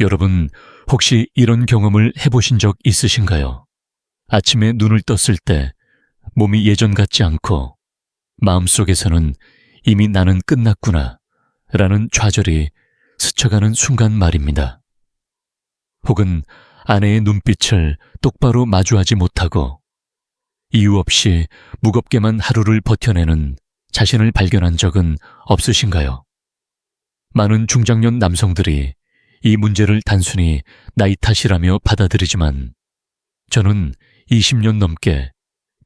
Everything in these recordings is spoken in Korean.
여러분, 혹시 이런 경험을 해보신 적 있으신가요? 아침에 눈을 떴을 때 몸이 예전 같지 않고 마음속에서는 이미 나는 끝났구나 라는 좌절이 스쳐가는 순간 말입니다. 혹은 아내의 눈빛을 똑바로 마주하지 못하고 이유 없이 무겁게만 하루를 버텨내는 자신을 발견한 적은 없으신가요? 많은 중장년 남성들이 이 문제를 단순히 나이 탓이라며 받아들이지만 저는 20년 넘게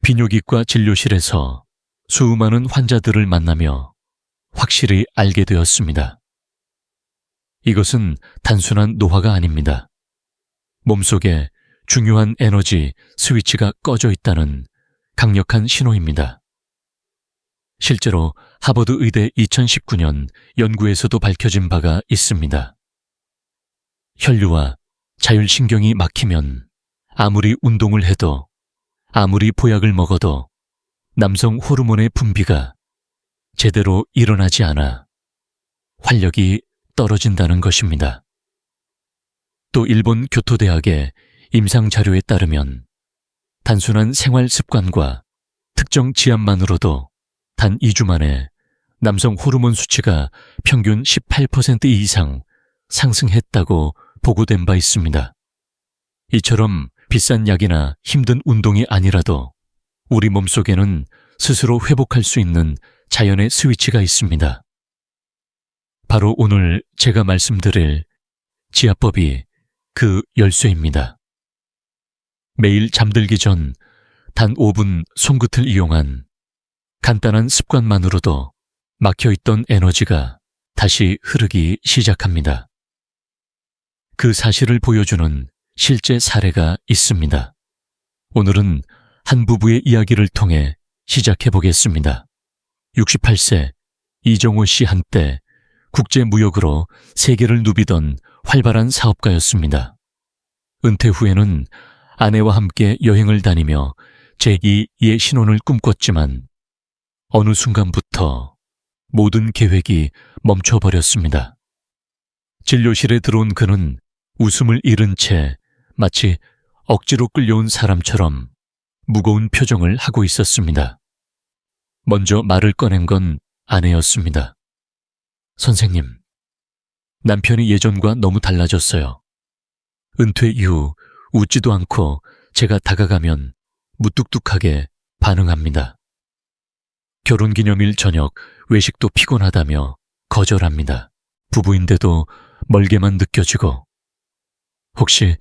비뇨기과 진료실에서 수많은 환자들을 만나며 확실히 알게 되었습니다. 이것은 단순한 노화가 아닙니다. 몸속에 중요한 에너지 스위치가 꺼져 있다는 강력한 신호입니다. 실제로 하버드 의대 2019년 연구에서도 밝혀진 바가 있습니다. 혈류와 자율신경이 막히면 아무리 운동을 해도 아무리 보약을 먹어도 남성 호르몬의 분비가 제대로 일어나지 않아 활력이 떨어진다는 것입니다. 또 일본 교토대학의 임상 자료에 따르면 단순한 생활 습관과 특정 지압만으로도 단 2주 만에 남성 호르몬 수치가 평균 18% 이상 상승했다고 보고된 바 있습니다. 이처럼 비싼 약이나 힘든 운동이 아니라도 우리 몸속에는 스스로 회복할 수 있는 자연의 스위치가 있습니다. 바로 오늘 제가 말씀드릴 지압법이 그 열쇠입니다. 매일 잠들기 전 단 5분 손끝을 이용한 간단한 습관만으로도 막혀있던 에너지가 다시 흐르기 시작합니다. 그 사실을 보여주는 실제 사례가 있습니다. 오늘은 한 부부의 이야기를 통해 시작해 보겠습니다. 68세 이정호 씨 한때 국제무역으로 세계를 누비던 활발한 사업가였습니다. 은퇴 후에는 아내와 함께 여행을 다니며 제2의 신혼을 꿈꿨지만 어느 순간부터 모든 계획이 멈춰버렸습니다. 진료실에 들어온 그는 웃음을 잃은 채 마치 억지로 끌려온 사람처럼 무거운 표정을 하고 있었습니다. 먼저 말을 꺼낸 건 아내였습니다. 선생님, 남편이 예전과 너무 달라졌어요. 은퇴 이후 웃지도 않고 제가 다가가면 무뚝뚝하게 반응합니다. 결혼기념일 저녁 외식도 피곤하다며 거절합니다. 부부인데도 멀게만 느껴지고 혹시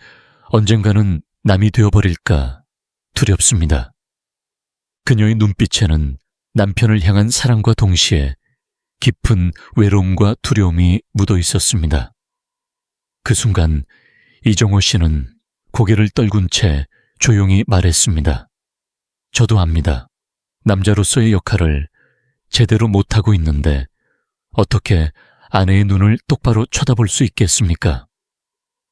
언젠가는 남이 되어버릴까 두렵습니다. 그녀의 눈빛에는 남편을 향한 사랑과 동시에 깊은 외로움과 두려움이 묻어 있었습니다. 그 순간 이정호 씨는 고개를 떨군 채 조용히 말했습니다. 저도 압니다. 남자로서의 역할을 제대로 못하고 있는데 어떻게 아내의 눈을 똑바로 쳐다볼 수 있겠습니까?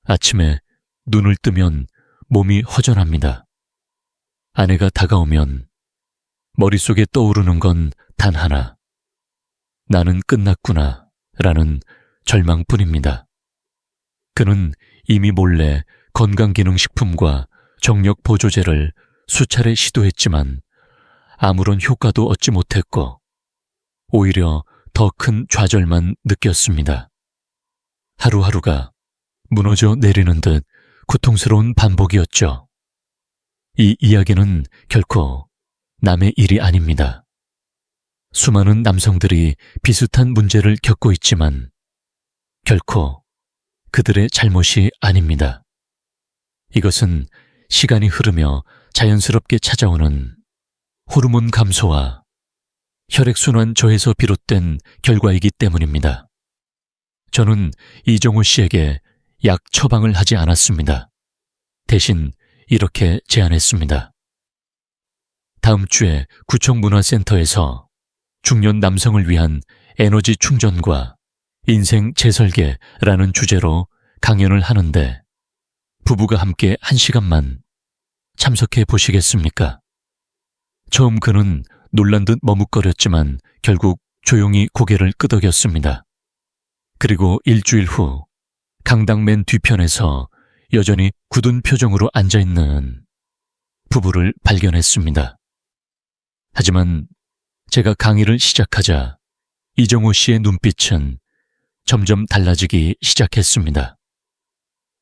아침에 눈을 뜨면 몸이 허전합니다. 아내가 다가오면 머릿속에 떠오르는 건 단 하나. 나는 끝났구나 라는 절망뿐입니다. 그는 이미 몰래 건강기능식품과 정력보조제를 수차례 시도했지만 아무런 효과도 얻지 못했고 오히려 더 큰 좌절만 느꼈습니다. 하루하루가 무너져 내리는 듯 고통스러운 반복이었죠. 이 이야기는 결코 남의 일이 아닙니다. 수많은 남성들이 비슷한 문제를 겪고 있지만 결코 그들의 잘못이 아닙니다. 이것은 시간이 흐르며 자연스럽게 찾아오는 호르몬 감소와 혈액순환 저해에서 비롯된 결과이기 때문입니다. 저는 이정호 씨에게 약 처방을 하지 않았습니다. 대신 이렇게 제안했습니다. 다음 주에 구청문화센터에서 중년 남성을 위한 에너지 충전과 인생 재설계라는 주제로 강연을 하는데 부부가 함께 1시간만 참석해 보시겠습니까? 처음 그는 놀란 듯 머뭇거렸지만 결국 조용히 고개를 끄덕였습니다. 그리고 일주일 후 강당 맨 뒤편에서 여전히 굳은 표정으로 앉아있는 부부를 발견했습니다. 하지만 제가 강의를 시작하자 이정호 씨의 눈빛은 점점 달라지기 시작했습니다.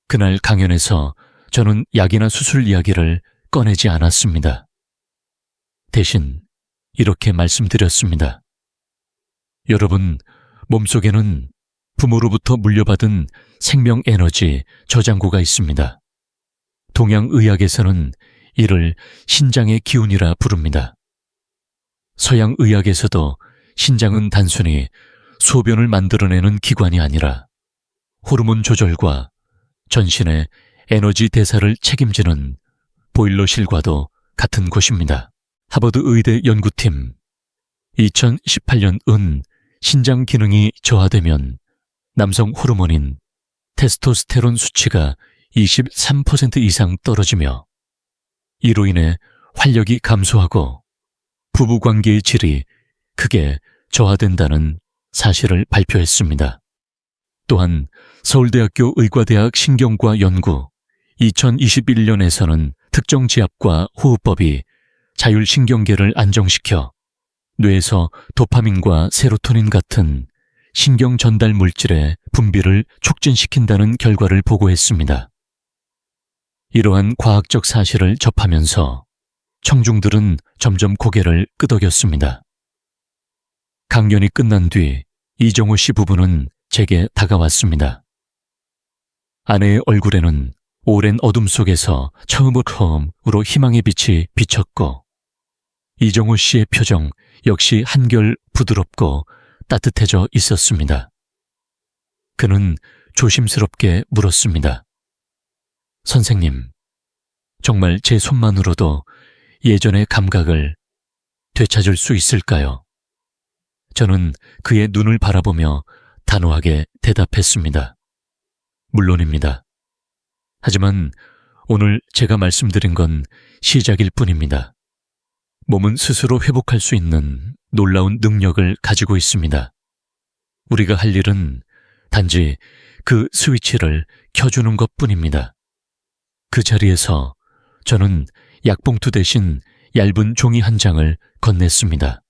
그날 강연에서 저는 약이나 수술 이야기를 꺼내지 않았습니다. 대신 이렇게 말씀드렸습니다. 여러분, 몸속에는 부모로부터 물려받은 생명 에너지 저장고가 있습니다. 동양의학에서는 이를 신장의 기운이라 부릅니다. 서양의학에서도 신장은 단순히 소변을 만들어내는 기관이 아니라 호르몬 조절과 전신의 에너지 대사를 책임지는 보일러실과도 같은 곳입니다. 하버드 의대 연구팀 2018년 은 신장 기능이 저하되면 남성 호르몬인 테스토스테론 수치가 23% 이상 떨어지며 이로 인해 활력이 감소하고 부부관계의 질이 크게 저하된다는 사실을 발표했습니다. 또한 서울대학교 의과대학 신경과 연구 2021년에서는 특정 지압과 호흡법이 자율신경계를 안정시켜 뇌에서 도파민과 세로토닌 같은 신경 전달 물질의 분비를 촉진시킨다는 결과를 보고했습니다. 이러한 과학적 사실을 접하면서 청중들은 점점 고개를 끄덕였습니다. 강연이 끝난 뒤 이정호 씨 부부는 제게 다가왔습니다. 아내의 얼굴에는 오랜 어둠 속에서 처음으로 희망의 빛이 비쳤고 이정호 씨의 표정 역시 한결 부드럽고 따뜻해져 있었습니다. 그는 조심스럽게 물었습니다. 선생님, 정말 제 손만으로도 예전의 감각을 되찾을 수 있을까요? 저는 그의 눈을 바라보며 단호하게 대답했습니다. 물론입니다. 하지만 오늘 제가 말씀드린 건 시작일 뿐입니다. 몸은 스스로 회복할 수 있는 놀라운 능력을 가지고 있습니다. 우리가 할 일은 단지 그 스위치를 켜주는 것뿐입니다. 그 자리에서 저는 약봉투 대신 얇은 종이 한 장을 건넸습니다.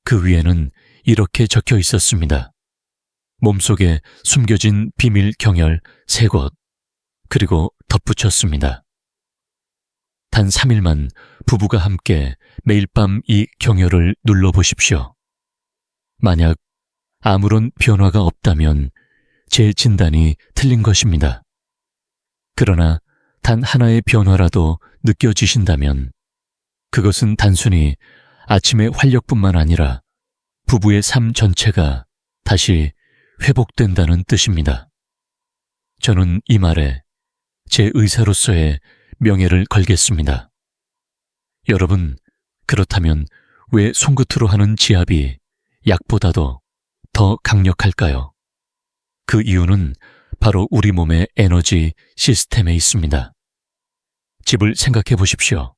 그 위에는 이렇게 적혀 있었습니다. 몸속에 숨겨진 비밀 경혈 3곳, 그리고 덧붙였습니다. 단 3일만 부부가 함께 매일 밤 이 경혈을 눌러보십시오. 만약 아무런 변화가 없다면 제 진단이 틀린 것입니다. 그러나 단 하나의 변화라도 느껴지신다면 그것은 단순히 아침의 활력뿐만 아니라 부부의 삶 전체가 다시 회복된다는 뜻입니다. 저는 이 말에 제 의사로서의 명예를 걸겠습니다. 여러분, 그렇다면 왜 손끝으로 하는 지압이 약보다도 더 강력할까요? 그 이유는 바로 우리 몸의 에너지 시스템에 있습니다. 집을 생각해 보십시오.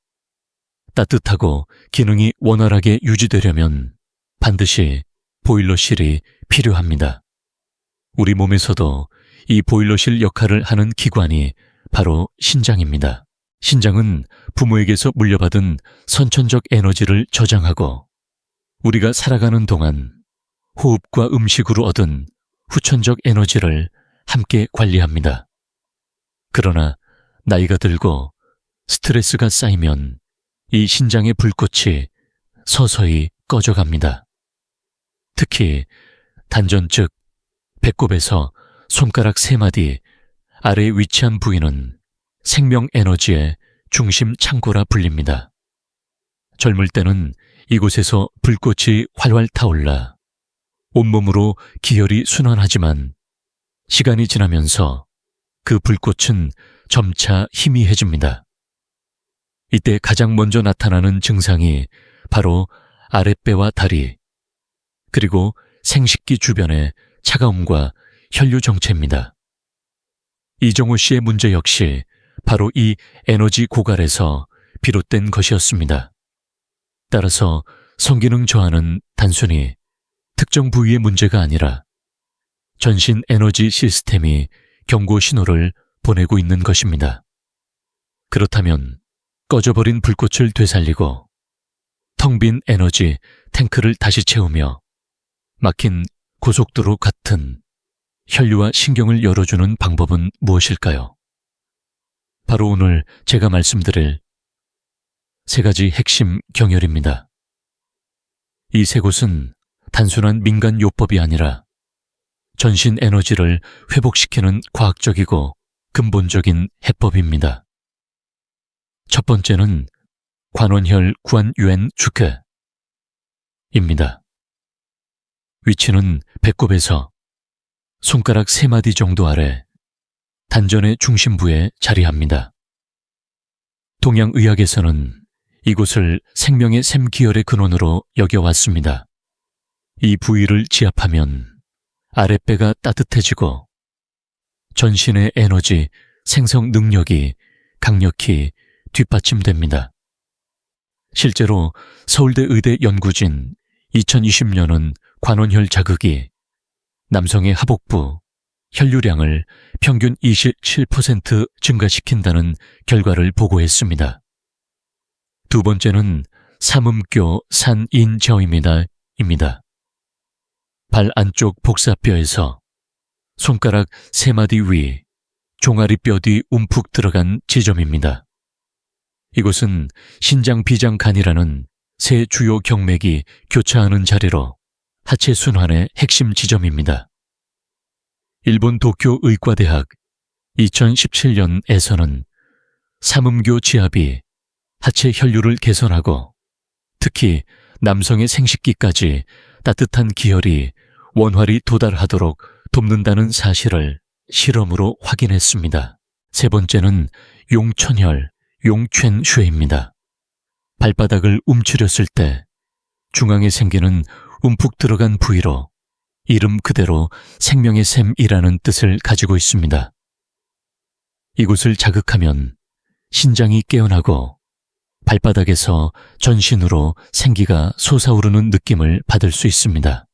따뜻하고 기능이 원활하게 유지되려면 반드시 보일러실이 필요합니다. 우리 몸에서도 이 보일러실 역할을 하는 기관이 바로 신장입니다. 신장은 부모에게서 물려받은 선천적 에너지를 저장하고 우리가 살아가는 동안 호흡과 음식으로 얻은 후천적 에너지를 함께 관리합니다. 그러나 나이가 들고 스트레스가 쌓이면 이 신장의 불꽃이 서서히 꺼져갑니다. 특히 단전 즉 배꼽에서 손가락 3마디 아래에 위치한 부위는 생명 에너지의 중심 창고라 불립니다. 젊을 때는 이곳에서 불꽃이 활활 타올라 온몸으로 기혈이 순환하지만 시간이 지나면서 그 불꽃은 점차 희미해집니다. 이때 가장 먼저 나타나는 증상이 바로 아랫배와 다리, 그리고 생식기 주변의 차가움과 혈류 정체입니다. 이정호 씨의 문제 역시 바로 이 에너지 고갈에서 비롯된 것이었습니다. 따라서 성기능 저하는 단순히 특정 부위의 문제가 아니라 전신 에너지 시스템이 경고 신호를 보내고 있는 것입니다. 그렇다면 꺼져버린 불꽃을 되살리고 텅 빈 에너지 탱크를 다시 채우며 막힌 고속도로 같은 혈류와 신경을 열어주는 방법은 무엇일까요? 바로 오늘 제가 말씀드릴 세 가지 핵심 경혈입니다. 이 세 곳은 단순한 민간 요법이 아니라 전신 에너지를 회복시키는 과학적이고 근본적인 해법입니다. 첫 번째는 관원혈 구안유엔 축회입니다. 위치는 배꼽에서 손가락 3마디 정도 아래 단전의 중심부에 자리합니다. 동양의학에서는 이곳을 생명의 샘 기혈의 근원으로 여겨왔습니다. 이 부위를 지압하면 아랫배가 따뜻해지고 전신의 에너지 생성 능력이 강력히 뒷받침됩니다. 실제로 서울대 의대 연구진 2020년은 관원혈 자극이 남성의 하복부 혈류량을 평균 27% 증가시킨다는 결과를 보고했습니다. 두 번째는 삼음교 산인저입니다. 발 안쪽 복사뼈에서 손가락 3마디 위 종아리뼈 뒤 움푹 들어간 지점입니다. 이곳은 신장 비장간이라는 세 주요 경맥이 교차하는 자리로 하체 순환의 핵심 지점입니다. 일본 도쿄 의과대학 2017년에서는 삼음교 지압이 하체 혈류를 개선하고 특히 남성의 생식기까지 따뜻한 기혈이 원활히 도달하도록 돕는다는 사실을 실험으로 확인했습니다. 세 번째는 용천혈, 용첸쉐입니다. 발바닥을 움츠렸을 때 중앙에 생기는 움푹 들어간 부위로 이름 그대로 생명의 샘이라는 뜻을 가지고 있습니다. 이곳을 자극하면 신장이 깨어나고 발바닥에서 전신으로 생기가 솟아오르는 느낌을 받을 수 있습니다.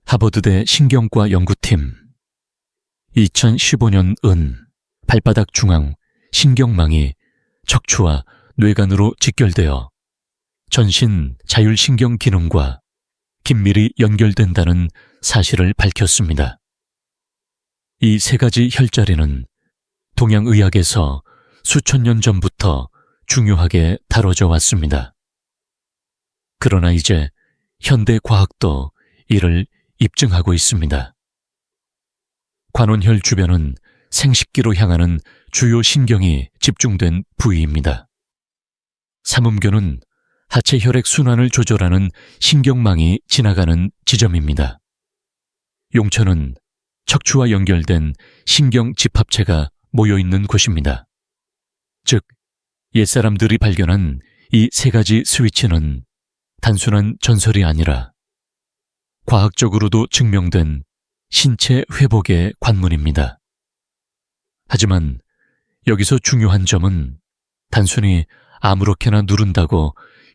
하버드대 신경과 연구팀 2015년은 발바닥 중앙 신경망이 척추와 뇌간으로 직결되어 전신 자율신경 기능과 긴밀히 연결된다는 사실을 밝혔습니다. 이 세 가지 혈자리는 동양의학에서 수천 년 전부터 중요하게 다뤄져 왔습니다. 그러나 이제 현대 과학도 이를 입증하고 있습니다. 관원혈 주변은 생식기로 향하는 주요 신경이 집중된 부위입니다. 삼음교는 하체 혈액 순환을 조절하는 신경망이 지나가는 지점입니다. 용천은 척추와 연결된 신경 집합체가 모여있는 곳입니다. 즉, 옛사람들이 발견한 이 세 가지 스위치는 단순한 전설이 아니라 과학적으로도 증명된 신체 회복의 관문입니다. 하지만 여기서 중요한 점은 단순히 아무렇게나 누른다고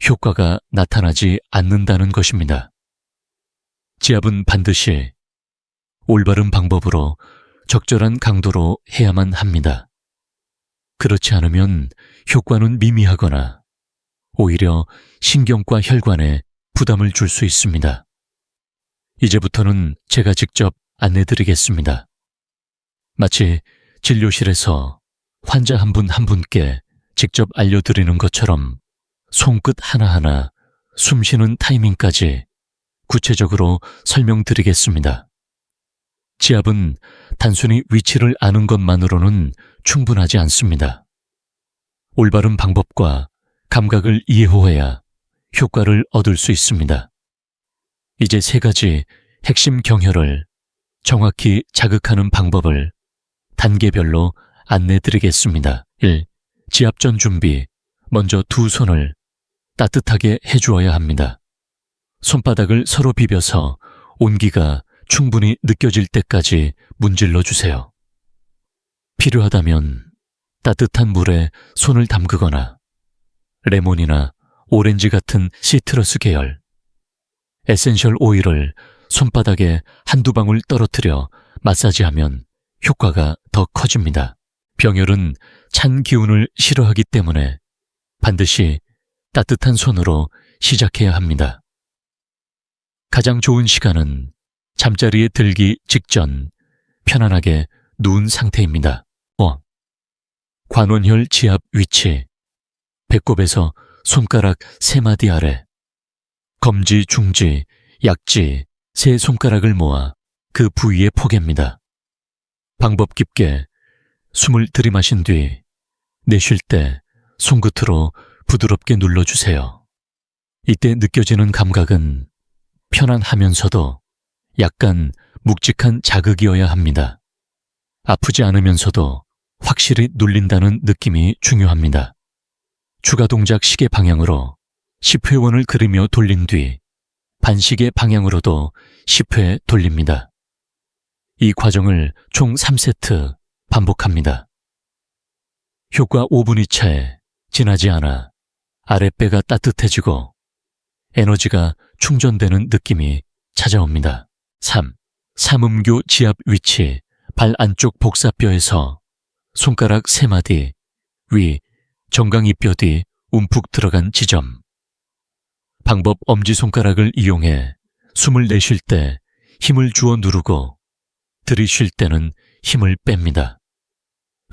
효과가 나타나지 않는다는 것입니다. 지압은 반드시 올바른 방법으로 적절한 강도로 해야만 합니다. 그렇지 않으면 효과는 미미하거나 오히려 신경과 혈관에 부담을 줄 수 있습니다. 이제부터는 제가 직접 안내드리겠습니다. 마치 진료실에서 환자 한 분 한 분께 직접 알려드리는 것처럼 손끝 하나하나 숨쉬는 타이밍까지 구체적으로 설명드리겠습니다. 지압은 단순히 위치를 아는 것만으로는 충분하지 않습니다. 올바른 방법과 감각을 이해해야 효과를 얻을 수 있습니다. 이제 세 가지 핵심 경혈을 정확히 자극하는 방법을 단계별로 안내드리겠습니다. 1. 지압 전 준비. 먼저 두 손을 따뜻하게 해주어야 합니다. 손바닥을 서로 비벼서 온기가 충분히 느껴질 때까지 문질러 주세요. 필요하다면 따뜻한 물에 손을 담그거나 레몬이나 오렌지 같은 시트러스 계열, 에센셜 오일을 손바닥에 한두 방울 떨어뜨려 마사지하면 효과가 더 커집니다. 병열은 찬 기운을 싫어하기 때문에 반드시 따뜻한 손으로 시작해야 합니다. 가장 좋은 시간은 잠자리에 들기 직전 편안하게 누운 상태입니다. 관원혈 지압 위치, 배꼽에서 손가락 3마디 아래, 검지, 중지, 약지 3손가락을 모아 그 부위에 포갭니다. 방법 깊게 숨을 들이마신 뒤 내쉴 때 손끝으로 부드럽게 눌러주세요. 이때 느껴지는 감각은 편안하면서도 약간 묵직한 자극이어야 합니다. 아프지 않으면서도 확실히 눌린다는 느낌이 중요합니다. 추가 동작 시계 방향으로 10회원을 그리며 돌린 뒤 반시계 방향으로도 10회 돌립니다. 이 과정을 총 3세트 반복합니다. 효과 5분이 채 지나지 않아 아랫배가 따뜻해지고 에너지가 충전되는 느낌이 찾아옵니다. 3. 삼음교 지압 위치, 발 안쪽 복사뼈에서 손가락 3마디, 위, 정강이뼈 뒤 움푹 들어간 지점. 방법 엄지손가락을 이용해 숨을 내쉴 때 힘을 주어 누르고 들이쉴 때는 힘을 뺍니다.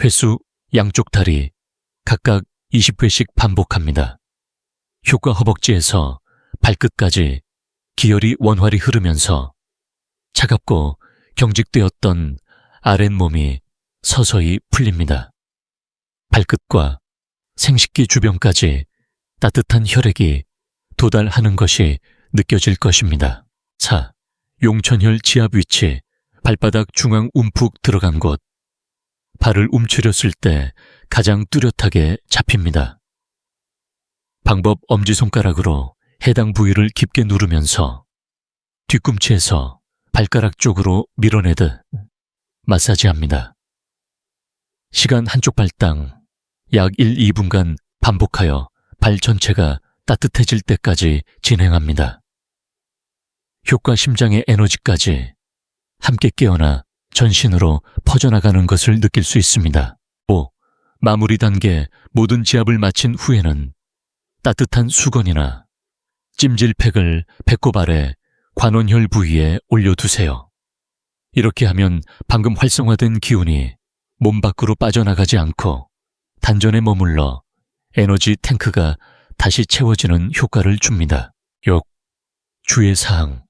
횟수 양쪽 다리 각각 20회씩 반복합니다. 효과 허벅지에서 발끝까지 기혈이 원활히 흐르면서 차갑고 경직되었던 아랫몸이 서서히 풀립니다. 발끝과 생식기 주변까지 따뜻한 혈액이 도달하는 것이 느껴질 것입니다. 4. 용천혈 지압 위치, 발바닥 중앙 움푹 들어간 곳. 발을 움츠렸을 때 가장 뚜렷하게 잡힙니다. 방법 엄지손가락으로 해당 부위를 깊게 누르면서 뒤꿈치에서 발가락 쪽으로 밀어내듯 마사지합니다. 시간 한쪽 발당 약 1-2분간 반복하여 발 전체가 따뜻해질 때까지 진행합니다. 효과 심장의 에너지까지 함께 깨어나 전신으로 퍼져나가는 것을 느낄 수 있습니다. 5. 마무리 단계 모든 지압을 마친 후에는 따뜻한 수건이나 찜질팩을 배꼽 아래 관원혈 부위에 올려두세요. 이렇게 하면 방금 활성화된 기운이 몸 밖으로 빠져나가지 않고 단전에 머물러 에너지 탱크가 다시 채워지는 효과를 줍니다. 주의사항.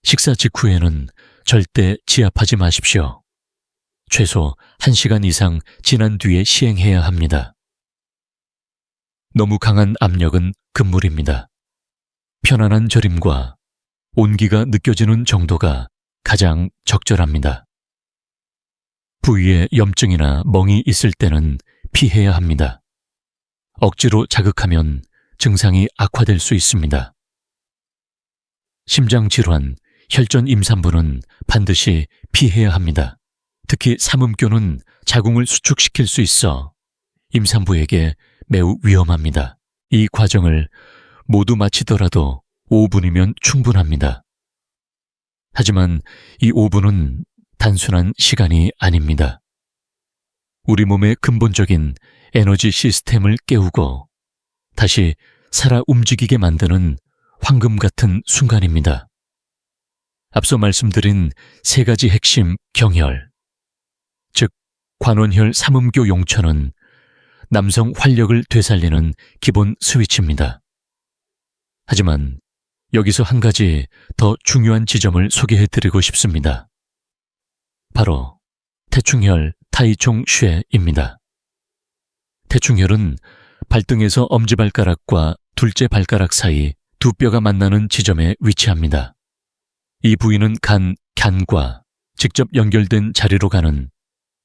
식사 직후에는 절대 지압하지 마십시오. 최소 1시간 이상 지난 뒤에 시행해야 합니다. 너무 강한 압력은 금물입니다. 편안한 저림과 온기가 느껴지는 정도가 가장 적절합니다. 부위에 염증이나 멍이 있을 때는 피해야 합니다. 억지로 자극하면 증상이 악화될 수 있습니다. 심장질환, 혈전 임산부는 반드시 피해야 합니다. 특히 삼음교는 자궁을 수축시킬 수 있어 임산부에게 매우 위험합니다. 이 과정을 모두 마치더라도 5분이면 충분합니다. 하지만 이 5분은 단순한 시간이 아닙니다. 우리 몸의 근본적인 에너지 시스템을 깨우고 다시 살아 움직이게 만드는 황금 같은 순간입니다. 앞서 말씀드린 3가지 핵심 경혈, 즉 관원혈 삼음교 용천은 남성 활력을 되살리는 기본 스위치입니다. 하지만 여기서 한 가지 더 중요한 지점을 소개해드리고 싶습니다. 바로 태충혈 타이총 쉐입니다. 태충혈은 발등에서 엄지발가락과 둘째 발가락 사이 두 뼈가 만나는 지점에 위치합니다. 이 부위는 간과 직접 연결된 자리로 가는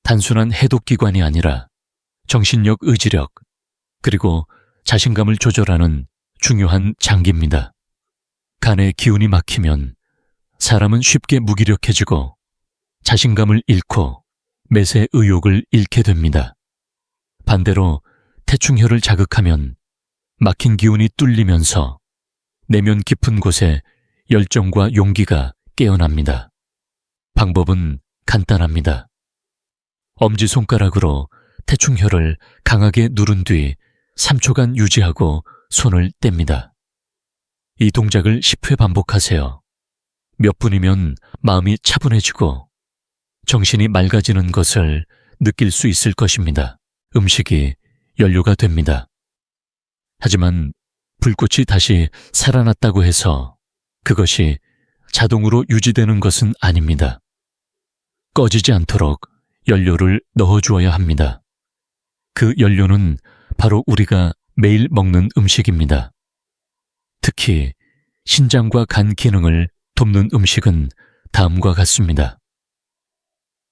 단순한 해독기관이 아니라 정신력, 의지력, 그리고 자신감을 조절하는 중요한 장기입니다. 간의 기운이 막히면 사람은 쉽게 무기력해지고 자신감을 잃고 매세 의욕을 잃게 됩니다. 반대로 태충혈을 자극하면 막힌 기운이 뚫리면서 내면 깊은 곳에 열정과 용기가 깨어납니다. 방법은 간단합니다. 엄지손가락으로 태충혈을 강하게 누른 뒤 3초간 유지하고 손을 뗍니다. 이 동작을 10회 반복하세요. 몇 분이면 마음이 차분해지고 정신이 맑아지는 것을 느낄 수 있을 것입니다. 음식이 연료가 됩니다. 하지만 불꽃이 다시 살아났다고 해서 그것이 자동으로 유지되는 것은 아닙니다. 꺼지지 않도록 연료를 넣어주어야 합니다. 그 연료는 바로 우리가 매일 먹는 음식입니다. 특히 신장과 간 기능을 돕는 음식은 다음과 같습니다.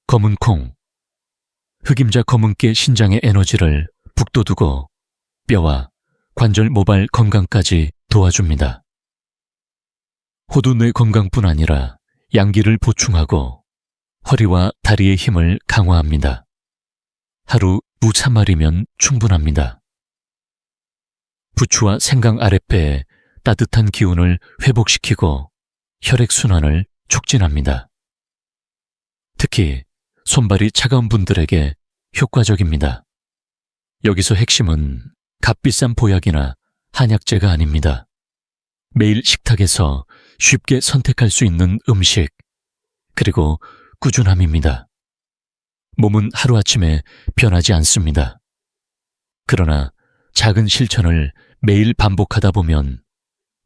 검은 콩. 흑임자 검은깨 신장의 에너지를 북돋우고 뼈와 관절 모발 건강까지 도와줍니다. 호두 뇌 건강뿐 아니라 양기를 보충하고 허리와 다리의 힘을 강화합니다. 하루 무 3알이면 충분합니다. 부추와 생강 아랫배에 따뜻한 기운을 회복시키고 혈액순환을 촉진합니다. 특히 손발이 차가운 분들에게 효과적입니다. 여기서 핵심은 값비싼 보약이나 한약재가 아닙니다. 매일 식탁에서 쉽게 선택할 수 있는 음식, 그리고 꾸준함입니다. 몸은 하루아침에 변하지 않습니다. 그러나 작은 실천을 매일 반복하다 보면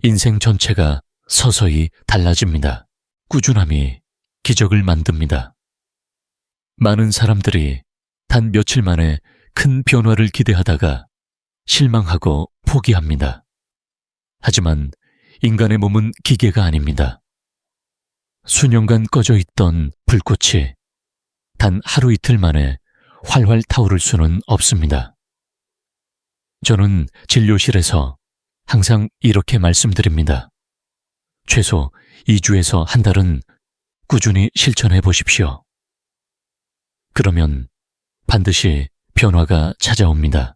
인생 전체가 서서히 달라집니다. 꾸준함이 기적을 만듭니다. 많은 사람들이 단 며칠 만에 큰 변화를 기대하다가 실망하고 포기합니다. 하지만 인간의 몸은 기계가 아닙니다. 수년간 꺼져 있던 불꽃이 단 하루 이틀 만에 활활 타오를 수는 없습니다. 저는 진료실에서 항상 이렇게 말씀드립니다. 최소 2주에서 한 달은 꾸준히 실천해 보십시오. 그러면 반드시 변화가 찾아옵니다.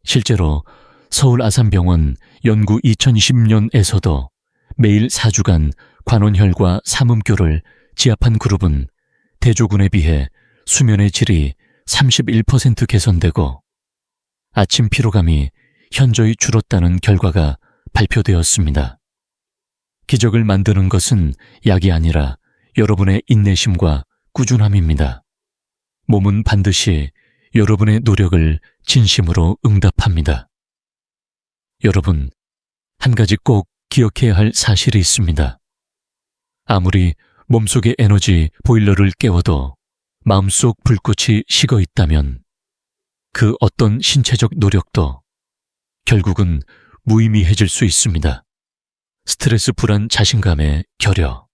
실제로 서울 아산병원 연구 2020년에서도 매일 4주간 관원혈과 삼음교를 지압한 그룹은 대조군에 비해 수면의 질이 31% 개선되고 아침 피로감이 현저히 줄었다는 결과가 발표되었습니다. 기적을 만드는 것은 약이 아니라 여러분의 인내심과 꾸준함입니다. 몸은 반드시 여러분의 노력을 진심으로 응답합니다. 여러분, 한 가지 꼭 기억해야 할 사실이 있습니다. 아무리 몸속의 에너지 보일러를 깨워도 마음속 불꽃이 식어 있다면 그 어떤 신체적 노력도 결국은 무의미해질 수 있습니다. 스트레스, 불안, 자신감의 결여.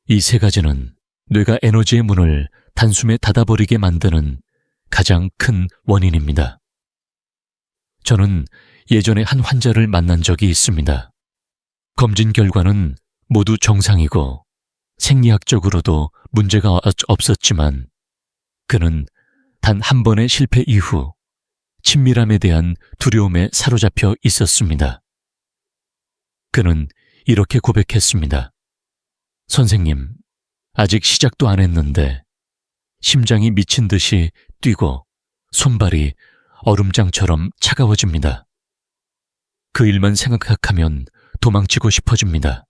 이 세 가지는 뇌가 에너지의 문을 단숨에 닫아버리게 만드는 가장 큰 원인입니다. 저는 예전에 한 환자를 만난 적이 있습니다. 검진 결과는 모두 정상이고 생리학적으로도 문제가 없었지만 그는 단 한 번의 실패 이후 친밀함에 대한 두려움에 사로잡혀 있었습니다. 그는 이렇게 고백했습니다. 선생님, 아직 시작도 안 했는데 심장이 미친 듯이 뛰고 손발이 얼음장처럼 차가워집니다. 그 일만 생각하면 도망치고 싶어집니다.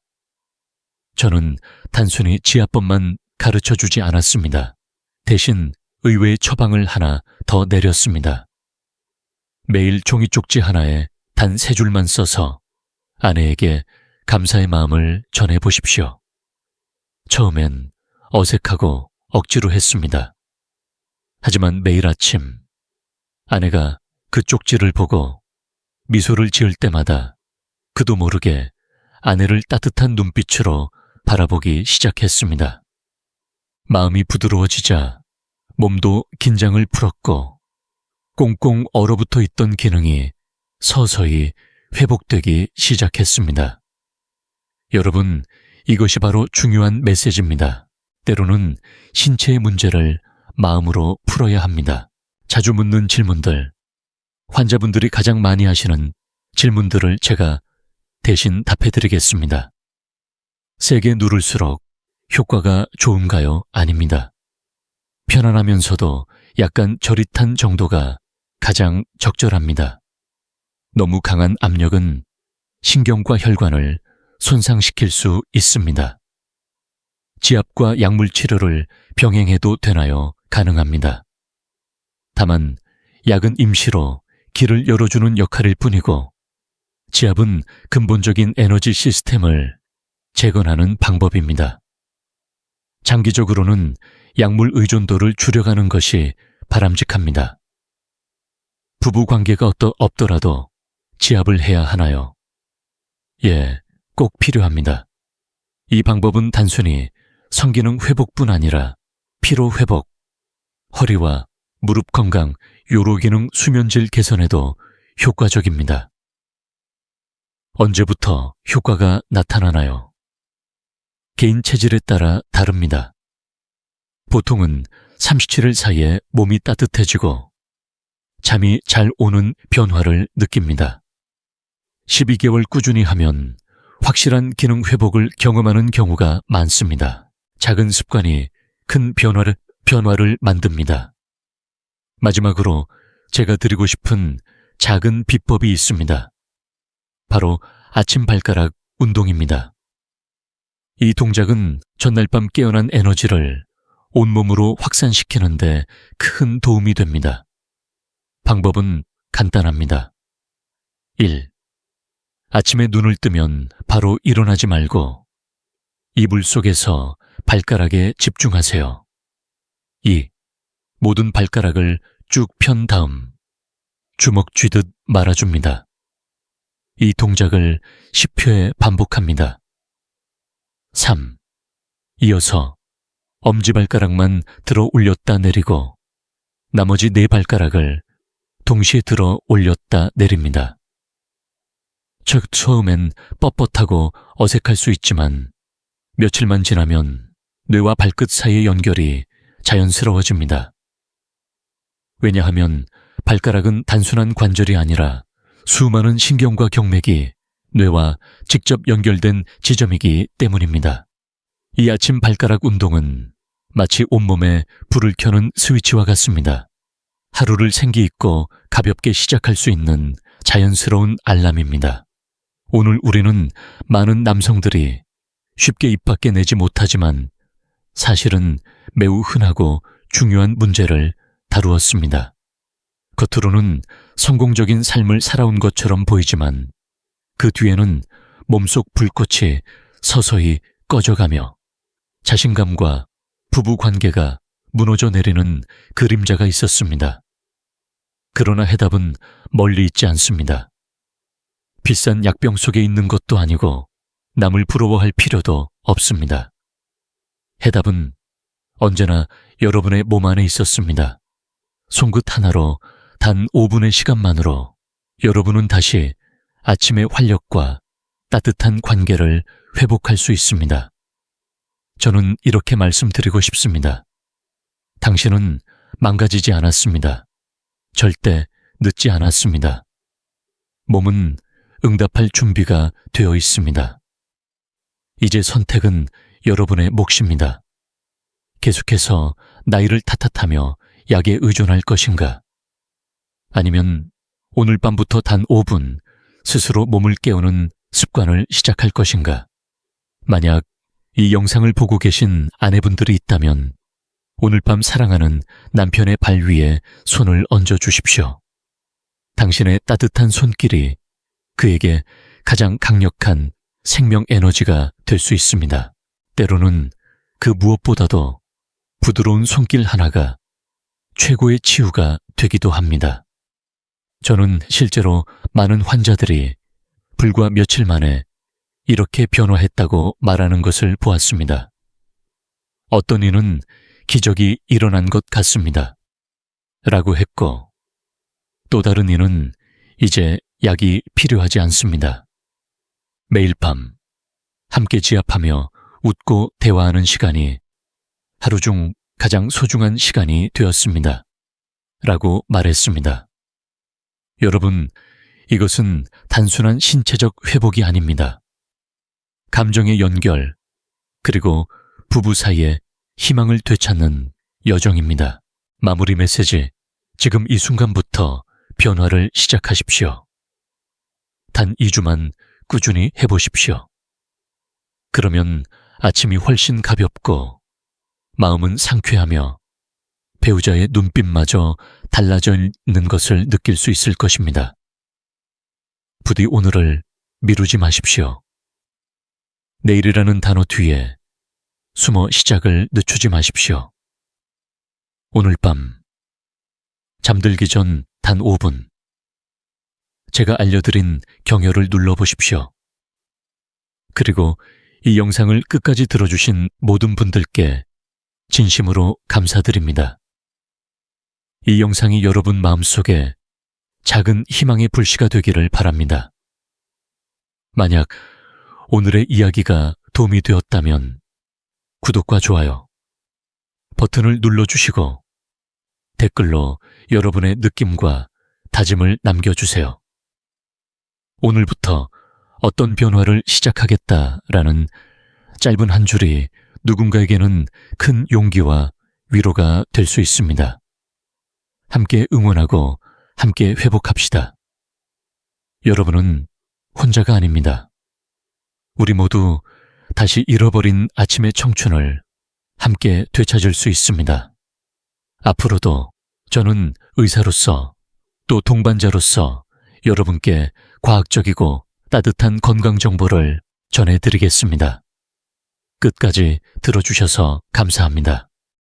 저는 단순히 지압법만 가르쳐주지 않았습니다. 대신 의외의 처방을 하나 더 내렸습니다. 매일 종이 쪽지 하나에 단 3줄만 써서 아내에게 감사의 마음을 전해보십시오. 처음엔 어색하고 억지로 했습니다. 하지만 매일 아침 아내가 그 쪽지를 보고 미소를 지을 때마다 그도 모르게 아내를 따뜻한 눈빛으로 바라보기 시작했습니다. 마음이 부드러워지자 몸도 긴장을 풀었고 꽁꽁 얼어붙어 있던 기능이 서서히 회복되기 시작했습니다. 여러분, 이것이 바로 중요한 메시지입니다. 때로는 신체의 문제를 마음으로 풀어야 합니다. 자주 묻는 질문들, 환자분들이 가장 많이 하시는 질문들을 제가 대신 답해드리겠습니다. 세게 누를수록 효과가 좋은가요? 아닙니다. 편안하면서도 약간 저릿한 정도가 가장 적절합니다. 너무 강한 압력은 신경과 혈관을 손상시킬 수 있습니다. 지압과 약물 치료를 병행해도 되나요? 가능합니다. 다만 약은 임시로 길을 열어주는 역할일 뿐이고 지압은 근본적인 에너지 시스템을 재건하는 방법입니다. 장기적으로는 약물 의존도를 줄여가는 것이 바람직합니다. 부부 관계가 없더라도 지압을 해야 하나요? 예, 꼭 필요합니다. 이 방법은 단순히 성기능 회복뿐 아니라 피로 회복, 허리와 무릎 건강, 요로 기능 수면질 개선에도 효과적입니다. 언제부터 효과가 나타나나요? 개인 체질에 따라 다릅니다. 보통은 37일 사이에 몸이 따뜻해지고 잠이 잘 오는 변화를 느낍니다. 12개월 꾸준히 하면 확실한 기능 회복을 경험하는 경우가 많습니다. 작은 습관이 큰 변화를 만듭니다. 마지막으로 제가 드리고 싶은 작은 비법이 있습니다. 바로 아침 발가락 운동입니다. 이 동작은 전날 밤 깨어난 에너지를 온몸으로 확산시키는 데 큰 도움이 됩니다. 방법은 간단합니다. 1. 아침에 눈을 뜨면 바로 일어나지 말고 이불 속에서 발가락에 집중하세요. 2. 모든 발가락을 쭉 편 다음 주먹 쥐듯 말아줍니다. 이 동작을 10회 반복합니다. 3. 이어서 엄지발가락만 들어 올렸다 내리고 나머지 4발가락을 동시에 들어 올렸다 내립니다. 처음엔 뻣뻣하고 어색할 수 있지만 며칠만 지나면 뇌와 발끝 사이의 연결이 자연스러워집니다. 왜냐하면 발가락은 단순한 관절이 아니라 수많은 신경과 경맥이 뇌와 직접 연결된 지점이기 때문입니다. 이 아침 발가락 운동은 마치 온몸에 불을 켜는 스위치와 같습니다. 하루를 생기 있고 가볍게 시작할 수 있는 자연스러운 알람입니다. 오늘 우리는 많은 남성들이 쉽게 입 밖에 내지 못하지만 사실은 매우 흔하고 중요한 문제를 다루었습니다. 겉으로는 성공적인 삶을 살아온 것처럼 보이지만 그 뒤에는 몸속 불꽃이 서서히 꺼져가며 자신감과 부부 관계가 무너져 내리는 그림자가 있었습니다. 그러나 해답은 멀리 있지 않습니다. 비싼 약병 속에 있는 것도 아니고 남을 부러워할 필요도 없습니다. 해답은 언제나 여러분의 몸 안에 있었습니다. 손끝 하나로 단 5분의 시간만으로 여러분은 다시 아침의 활력과 따뜻한 관계를 회복할 수 있습니다. 저는 이렇게 말씀드리고 싶습니다. 당신은 망가지지 않았습니다. 절대 늦지 않았습니다. 몸은 응답할 준비가 되어 있습니다. 이제 선택은 여러분의 몫입니다. 계속해서 나이를 탓하며 약에 의존할 것인가? 아니면 오늘 밤부터 단 5분 스스로 몸을 깨우는 습관을 시작할 것인가? 만약 이 영상을 보고 계신 아내분들이 있다면 오늘 밤 사랑하는 남편의 발 위에 손을 얹어 주십시오. 당신의 따뜻한 손길이 그에게 가장 강력한 생명 에너지가 될 수 있습니다. 때로는 그 무엇보다도 부드러운 손길 하나가 최고의 치유가 되기도 합니다. 저는 실제로 많은 환자들이 불과 며칠 만에 이렇게 변화했다고 말하는 것을 보았습니다. 어떤 이는 기적이 일어난 것 같습니다. 라고 했고, 또 다른 이는 이제 약이 필요하지 않습니다. 매일 밤 함께 지압하며 웃고 대화하는 시간이 하루 중 가장 소중한 시간이 되었습니다. 라고 말했습니다. 여러분, 이것은 단순한 신체적 회복이 아닙니다. 감정의 연결, 그리고 부부 사이에 희망을 되찾는 여정입니다. 마무리 메시지. 지금 이 순간부터 변화를 시작하십시오. 단 2주만 꾸준히 해보십시오. 그러면 아침이 훨씬 가볍고 마음은 상쾌하며 배우자의 눈빛마저 달라져 있는 것을 느낄 수 있을 것입니다. 부디 오늘을 미루지 마십시오. 내일이라는 단어 뒤에 숨어 시작을 늦추지 마십시오. 오늘 밤 잠들기 전 단 5분 제가 알려드린 경혈을 눌러보십시오. 그리고 이 영상을 끝까지 들어주신 모든 분들께 진심으로 감사드립니다. 이 영상이 여러분 마음속에 작은 희망의 불씨가 되기를 바랍니다. 만약 오늘의 이야기가 도움이 되었다면 구독과 좋아요 버튼을 눌러주시고 댓글로 여러분의 느낌과 다짐을 남겨주세요. 오늘부터 어떤 변화를 시작하겠다라는 짧은 한 줄이 누군가에게는 큰 용기와 위로가 될 수 있습니다. 함께 응원하고 함께 회복합시다. 여러분은 혼자가 아닙니다. 우리 모두 다시 잃어버린 아침의 청춘을 함께 되찾을 수 있습니다. 앞으로도 저는 의사로서 또 동반자로서 여러분께 과학적이고 따뜻한 건강 정보를 전해드리겠습니다. 끝까지 들어주셔서 감사합니다.